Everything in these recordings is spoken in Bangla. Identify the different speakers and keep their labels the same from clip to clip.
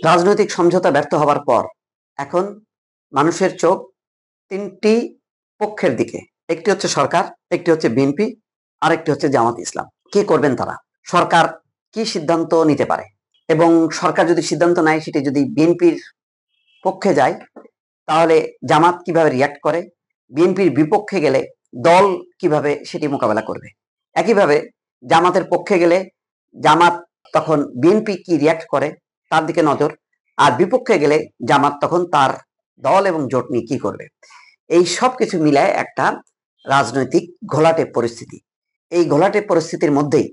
Speaker 1: রাজনৈতিক সমঝোতা ব্যর্থ হবার পর এখন মানুষের চোখ তিনটি পক্ষের দিকে। একটি হচ্ছে সরকার, একটি হচ্ছে বিএনপি, আরেকটি হচ্ছে জামাত ইসলাম। কি করবেন তারা? সরকার কি সিদ্ধান্ত নিতে পারে, এবং সরকার যদি সিদ্ধান্ত নেয় সেটি যদি বিএনপির পক্ষে যায় তাহলে জামাত কিভাবে রিয়াক্ট করে, বিএনপির বিপক্ষে গেলে দল কিভাবে সেটি মোকাবেলা করবে। একইভাবে জামাতের পক্ষে গেলে জামাত তখন বিএনপি কি রিয়াক্ট করে তার দিকে নজর, আর বিপক্ষে গেলে জামাত তখন তার দল এবং জোট নিয়ে কি করবে। এই সব কিছু মিলায় একটা রাজনৈতিক ঘোলাটে পরিস্থিতি। এই ঘোলাটে পরিস্থিতির মধ্যেই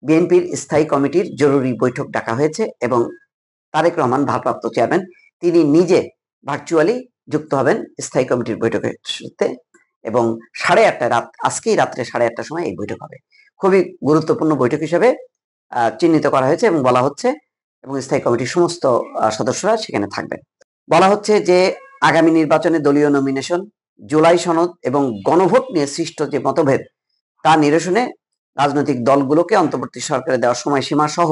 Speaker 1: বিএনপির স্থায়ী কমিটির জরুরি বৈঠক ডাকা হয়েছে এবং তারেক রহমান ভারপ্রাপ্ত চেয়ারম্যান তিনি নিজে ভার্চুয়ালি যুক্ত হবেন স্থায়ী কমিটির বৈঠকের সাথে, এবং 8:30 আজকেই রাত্রে 8:30টার সময় এই বৈঠক হবে। খুবই গুরুত্বপূর্ণ বৈঠক হিসেবে চিহ্নিত করা হয়েছে এবং বলা হচ্ছে, এবং স্থায়ী কমিটির সমস্ত সদস্যরা সেখানে থাকবেন। বলা হচ্ছে যে আগামী নির্বাচনে দলীয় নমিনেশন, জুলাই সনদ এবং গণভোট নিয়ে সৃষ্ট যে মতভেদ তা নিরসনে রাজনৈতিক দলগুলোকে অন্তর্বর্তী সরকারে দেওয়ার সময়সীমা সহ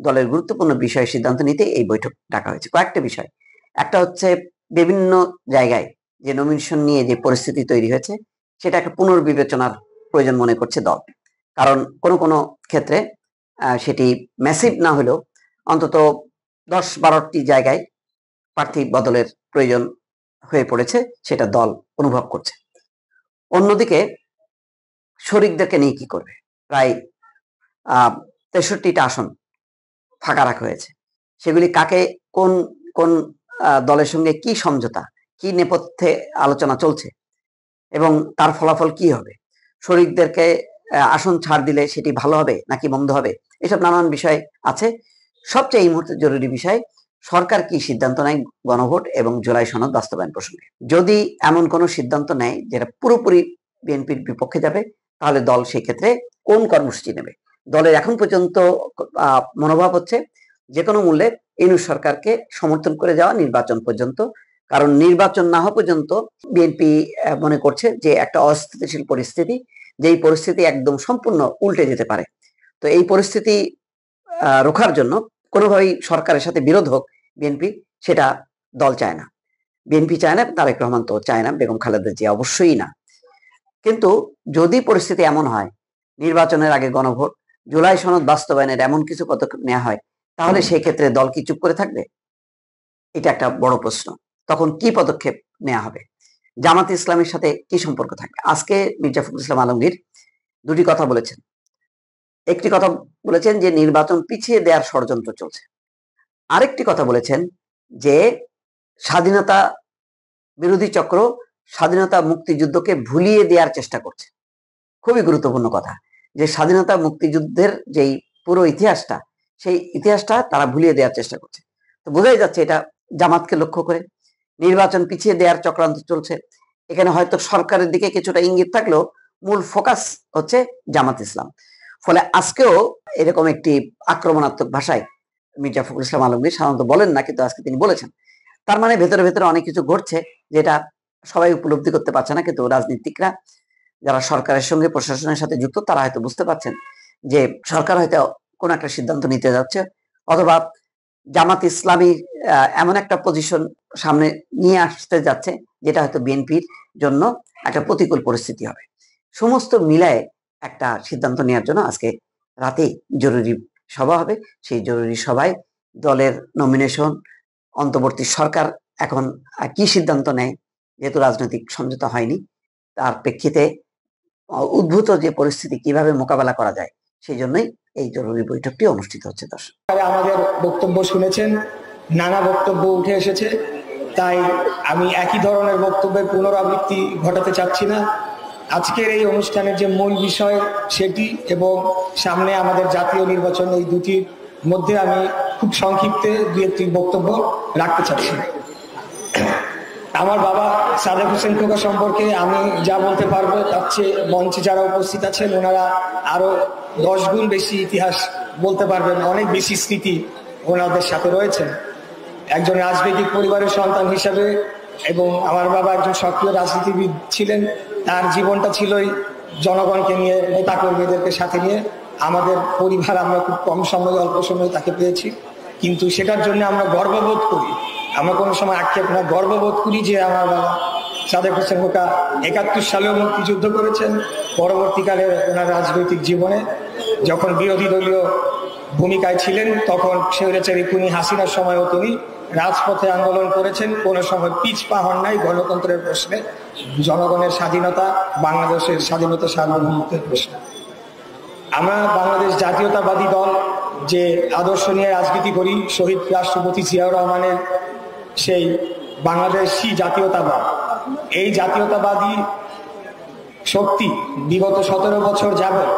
Speaker 1: দলের গুরুত্বপূর্ণ বিষয়ে সিদ্ধান্ত নিতে এই বৈঠক ডাকা হয়েছে। কয়েকটা বিষয়, একটা হচ্ছে বিভিন্ন জায়গায় যে নমিনেশন নিয়ে যে পরিস্থিতি তৈরি হয়েছে সেটাকে পুনর্বিবেচনার প্রয়োজন মনে করছে দল। কারণ কোনো কোনো ক্ষেত্রে সেটি ম্যাসিভ না হলেও অন্তত 10-12টি জায়গায় প্রার্থী বদলের প্রয়োজন হয়ে পড়েছে, সেটা দল অনুভব করছে। অন্যদিকে শরিকদেরকে নিয়ে কি করবে? প্রায় 63টা আসন ফাঁকা রাখা হয়েছে, সেগুলি কাকে, কোন কোন দলের সঙ্গে কি সমঝোতা, কি নেপথ্যে আলোচনা চলছে এবং তার ফলাফল কি হবে, শরিকদেরকে আসন ছাড় দিলে সেটি ভালো হবে নাকি মন্দ হবে, এসব নানান বিষয় আছে। সবচেয়ে এই মুহূর্তে জরুরি বিষয় সরকার কি সিদ্ধান্ত নেয় গণভোট এবং জুলাই সনদ বাস্তবায়ন প্রসঙ্গে। যদি এমন কোনো সিদ্ধান্ত নেয় যেটা পুরোপুরি বিএনপির বিপক্ষে যাবে তাহলে দল সেই ক্ষেত্রে কোন কর্মসূচি নেবে। দলের এখন পর্যন্ত মনোভাব হচ্ছে যে কোনো মূল্যে ইউনূস সরকারকে সমর্থন করে যাওয়া নির্বাচন পর্যন্ত, কারণ নির্বাচন না হওয়া পর্যন্ত বিএনপি মনে করছে যে একটা অস্থিতিশীল পরিস্থিতি, যেই পরিস্থিতি একদম সম্পূর্ণ উল্টে যেতে পারে। তো এই পরিস্থিতি রোখার জন্য কোনোভাবেই সরকারের সাথে বিরোধ হোক বিএনপি, সেটা দল চায় না, বিএনপি চায় না, তারেক রহমান তো চায় না, বেগম খালেদা জিয়া অবশ্যই না। কিন্তু যদি পরিস্থিতি এমন হয় নির্বাচনের আগে গণভোট, জুলাই সনদ বাস্তবায়নের এমন কিছু পদক্ষেপ নেওয়া হয়, তাহলে সেই ক্ষেত্রে দল কি চুপ করে থাকবে? এটা একটা বড় প্রশ্ন। তখন কি পদক্ষেপ নেওয়া হবে? জামাত ইসলামের সাথে কি সম্পর্ক থাকবে? আজকে মির্জা ফখরুল ইসলাম আলমগীর দুটি কথা বলেছেন। একটি কথা বলেছেন যে নির্বাচন পিছিয়ে দেওয়ার ষড়যন্ত্র চলছে, আরেকটি কথা বলেছেন যে স্বাধীনতা বিরোধী চক্র স্বাধীনতা মুক্তিযুদ্ধকে ভুলিয়ে দেওয়ার চেষ্টা করছে। খুবই গুরুত্বপূর্ণ কথা, যে স্বাধীনতা মুক্তিযুদ্ধের যেই পুরো ইতিহাসটা, সেই ইতিহাসটা তারা ভুলিয়ে দেওয়ার চেষ্টা করছে। তো বোঝাই যাচ্ছে এটা জামাতকে লক্ষ্য করে নির্বাচন পিছিয়ে দেওয়ার চক্রান্ত চলছে। এখানে হয়তো সরকারের দিকে কিছুটা ইঙ্গিত থাকলেও মূল ফোকাস হচ্ছে জামাত ইসলাম। ফলে আজকেও এরকম একটি আক্রমণাত্মক ভাষায় মির্জা ফখরুল ইসলাম আলমগীর সাধারণত বলেন না, কিন্তু আজকে তিনি বলেছেন। তার মানে ভেতরে ভেতরে অনেক কিছু ঘটছে যেটা সবাই উপলব্ধি করতে পারছে না, কিন্তু রাজনীতিকরা যারা সরকারের সঙ্গে প্রশাসনের সাথে যুক্ত তারা হয়তো বুঝতে পারছেন যে সরকার হয়তো কোন একটা সিদ্ধান্ত নিতে যাচ্ছে, অথবা জামাত ইসলামী এমন একটা পজিশন সামনে নিয়ে আসতে যাচ্ছে যেটা হয়তো বিএনপির জন্য একটা প্রতিকূল পরিস্থিতি হবে। সমস্ত মিলায় একটা সিদ্ধান্ত নেওয়ার জন্য আজকে রাতেই জরুরি সভা হবে। সেই জরুরি সভায় দলের নমিনেশন, অন্তর্বর্তী সরকার এখন কি সিদ্ধান্ত নেয়, যেহেতু রাজনৈতিক সমঝোতা হয়নি, তার প্রেক্ষিতে উদ্ভূত যে পরিস্থিতি কিভাবে মোকাবেলা করা যায়, সেই জন্যই এই জরুরি বৈঠকটি অনুষ্ঠিত হচ্ছে। দর্শক,
Speaker 2: আমাদের বক্তব্য শুনেছেন, নানা বক্তব্য উঠে এসেছে, তাই আমি একই ধরনের বক্তব্যের পুনরাবৃত্তি ঘটাতে চাচ্ছি না। আজকের এই অনুষ্ঠানের যে মূল বিষয় সেটি এবং সামনে আমাদের জাতীয় নির্বাচন, এই দুটির মধ্যে আমি খুব সংক্ষিপ্তে দু একটি বক্তব্য রাখতে চাচ্ছি। আমার বাবা সাদেক হোসেন খোকা সম্পর্কে আমি যা বলতে পারবো তার চেয়ে মঞ্চে যারা উপস্থিত আছেন ওনারা আরো 10 গুণ বেশি ইতিহাস বলতে পারবেন, অনেক বেশি স্মৃতি ওনাদের সাথে রয়েছে। একজন রাজনৈতিক পরিবারের সন্তান হিসাবে এবং আমার বাবা একজন সক্রিয় রাজনীতিবিদ ছিলেন, তার জীবনটা ছিলই জনগণকে নিয়ে, নেতা কর্মীদেরকে সাথে নিয়ে। আমাদের পরিবার, আমরা খুব কম সময়ে, অল্প সময়ে তাকে পেয়েছি। কিন্তু সেটার জন্য আমরা গর্ববোধ করি। আমরা কোনো সময় আক্ষেপ না, গর্ববোধ করি যে আমার বাবা সাদেক হোসেন খোকা 71 সালেও মুক্তিযুদ্ধ করেছেন। পরবর্তীকালে ওনার রাজনৈতিক জীবনে যখন বিরোধী দলীয় ভূমিকায় ছিলেন, তখন স্বৈরাচারী খুনি হাসিনার সময়ও তিনি রাজপথে আন্দোলন করেছেন, কোনো সময় পিছপা হন নাই গণতন্ত্রের প্রশ্নে, জনগণের স্বাধীনতা, বাংলাদেশের স্বাধীনতা সার্বভৌমত্বের প্রশ্নে। আমরা বাংলাদেশ জাতীয়তাবাদী দল যে আদর্শ নিয়ে রাজনীতি করি, শহীদ রাষ্ট্রপতি জিয়াউর রহমানের সেই বাংলাদেশি জাতীয়তাবাদ, এই জাতীয়তাবাদী শক্তি বিগত 17 বছর যাবত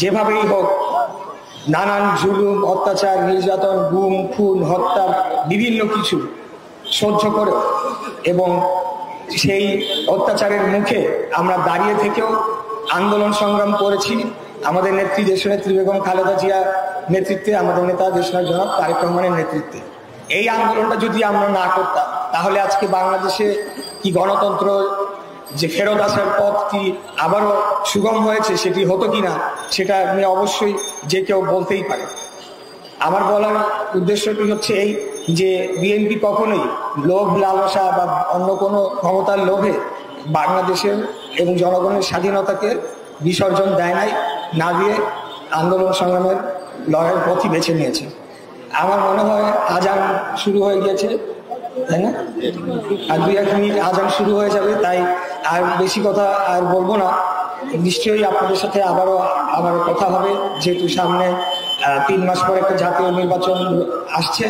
Speaker 2: যেভাবেই হোক নানান জুলুম, অত্যাচার, নির্যাতন, গুম, খুন, হত্যা বিভিন্ন কিছু সহ্য করে এবং সেই অত্যাচারের মুখে আমরা দাঁড়িয়ে থেকেও আন্দোলন সংগ্রাম করেছি। আমাদের নেত্রী দেশনেত্রী বেগম খালেদা জিয়া নেতৃত্বে, আমাদের নেতা দেশনায়ক জনাব তারেক রহমানের নেতৃত্বে এই আন্দোলনটা যদি আমরা না করতাম, তাহলে আজকে বাংলাদেশে কি গণতন্ত্র যে ফেরত আসার পথ কি আবারও সুগম হয়েছে সেটি হতো কিনা, সেটা নিয়ে অবশ্যই যে কেউ বলতেই পারে। আমার বলার উদ্দেশ্যটি হচ্ছে এই যে বিএনপি কখনোই লোভ, লালসা বা অন্য কোনো ক্ষমতার লোভে বাংলাদেশের এবং জনগণের স্বাধীনতাকে বিসর্জন দেয় নাই, না দিয়ে আন্দোলন সংগ্রামের লড়াইয়ের পথই বেছে নিয়েছে। আমার মনে হয় আজান শুরু হয়ে গিয়েছে, তাই না? আর 2-1 মিনিট আজান শুরু হয়ে যাবে, তাই আর বেশি কথা আর বলবো না। নিশ্চয়ই আপনাদের সাথে আবারও কথা হবে, যেহেতু সামনে 3 মাস পর একটা জাতীয় নির্বাচন আসছে।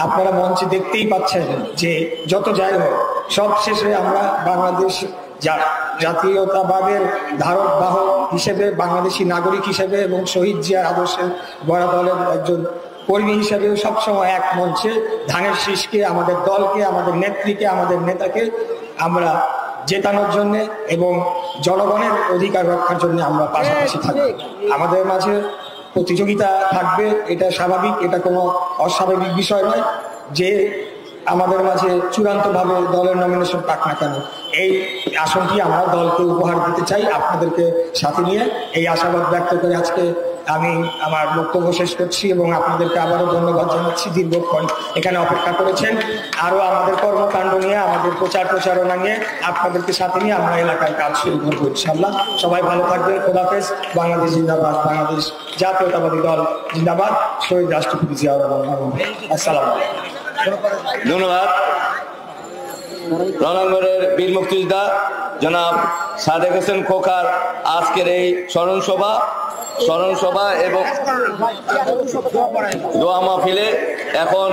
Speaker 2: আপনারা মঞ্চে দেখতেই পাচ্ছেন যে যত যাই হোক সব শেষে আমরা বাংলাদেশ জাতীয়তাবাদের ধারক বাহক হিসেবে, বাংলাদেশি নাগরিক হিসেবে এবং শহীদ জিয়ার আদর্শের গড়া দলের একজন কর্মী হিসেবে সবসময় এক মঞ্চে ধানের শীষকে, আমাদের দলকে, আমাদের নেত্রীকে, আমাদের নেতাকে আমরা জেতানোর জন্য এবং জনগণের অধিকার রক্ষার জন্য আমরা পাশাপাশি থাকবো। আমাদের মাঝে প্রতিযোগিতা থাকবে, এটা স্বাভাবিক, এটা কোনো অস্বাভাবিক বিষয় নয়। যে আমাদের মাঝে চূড়ান্তভাবে দলের নমিনেশন পাক না কেন, এই আসনটি আমরা দলকে উপহার দিতে চাই আপনাদেরকে সাথে নিয়ে। এই আশাবাদ ব্যক্ত করে আজকে আমি আমার বক্তব্য শেষ করছি এবং আপনাদেরকে আবারও ধন্যবাদ জানাচ্ছি। দীর্ঘক্ষণ এখানে অপেক্ষা করেছেন। আরো আমাদের কর্মকাণ্ড নিয়ে, আমাদের প্রচারণা নিয়ে আপনাদেরকে সাথে নিয়ে আমরা এলাকায় কাজ শুরু করবো ইনশাআল্লাহ। সবাই ভালো থাকবেন। খোদা হাফেজ। বাংলাদেশ জিন্দাবাদ, বাংলাদেশ জাতীয়তাবাদী দল জিন্দাবাদ, শহীদ রাষ্ট্রপতি জিয়াউর রহমান। আসসালামু আলাইকুম।
Speaker 3: ধন্যবাদ। রণাঙ্গনের বীর মুক্তিযোদ্ধা জনাব সাদেক হোসেন খোকার আজকের এই স্মরণ সভা এবং দোয়া মাহফিলে এখন